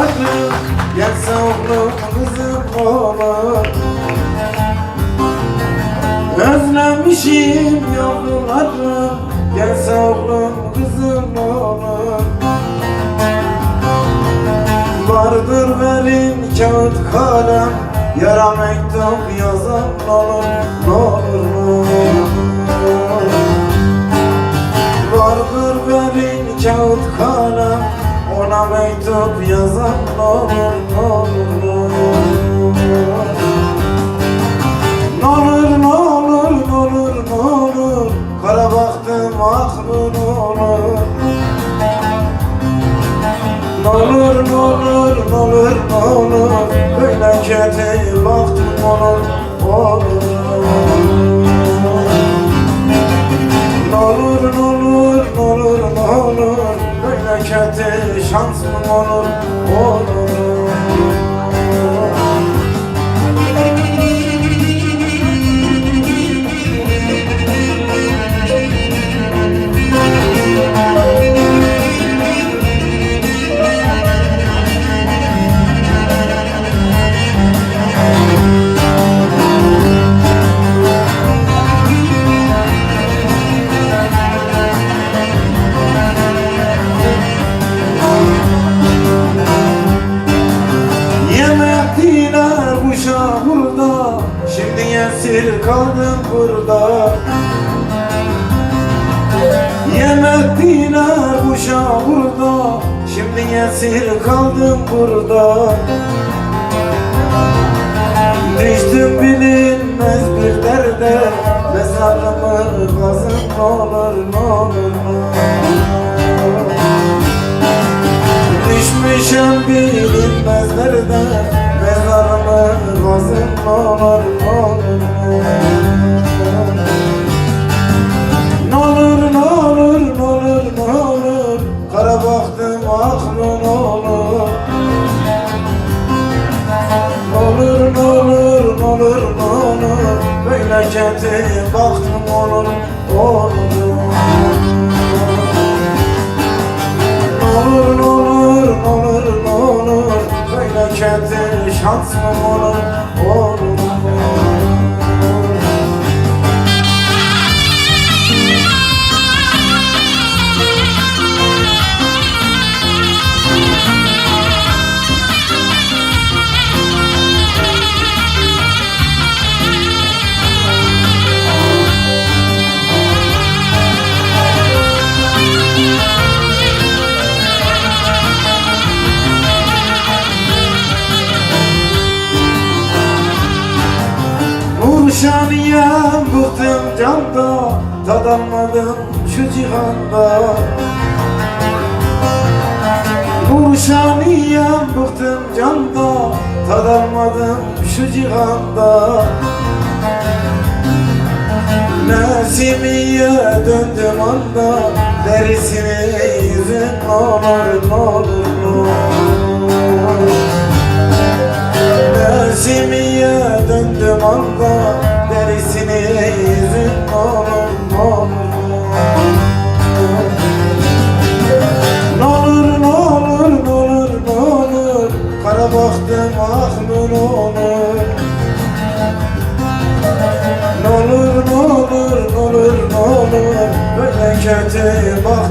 yolları, gelse oğlum kızım olur. Özlemişim yolları, gelse oğlum kızım olur. Vardır benim kağıt kalem, yara mektup yazan olur, ne olur. Vardır benim kağıt kalem, ona mektup yazan ne olur, ne olur. Ne olur, ne olur, ne olur, ne olur, kara baktım aklın olur. Ne olur, ne olur, ne olur, ne olur, böyle kötü baktım olur, olur. Ne olur, ne olur, ne olur, ne olur, böyle kötü şansım olur, olur. Burada, şimdi esir kaldım burada. Yemektiler kuşa burada, şimdi esir kaldım burada. Düştüm bilinmez bir derde, mezarımı kazın ne olur, ne olur. Düşmüşüm bilinmez derde, mezarımı kazın ne olur, ne olur. Ne olur, ne olur, ne olur, ne olur, kara baktım aklın olur. Ne olur, ne olur, ne olur, ne olur, böyle kötü baktım olur, olur. Ne olur, ne olur, ne olur, ne olur, böyle kötü şansım olur, olur. Nurşaniyem bıktım canda, tad almadım şu cihanda. Nurşaniyem bıktım canda, tad almadım şu cihanda. Nesimiye döndüm anda, derisini yüzün ne olur, ne olur, ne olur. Nesimiye döndüm anda, derisini yüzün ne olur, ne olur. Ne olur, ne olur, ne olur, ne olur, kara baktım aklın olur. Ne olur, ne olur, ne olur, ne olur, böyle kötü bak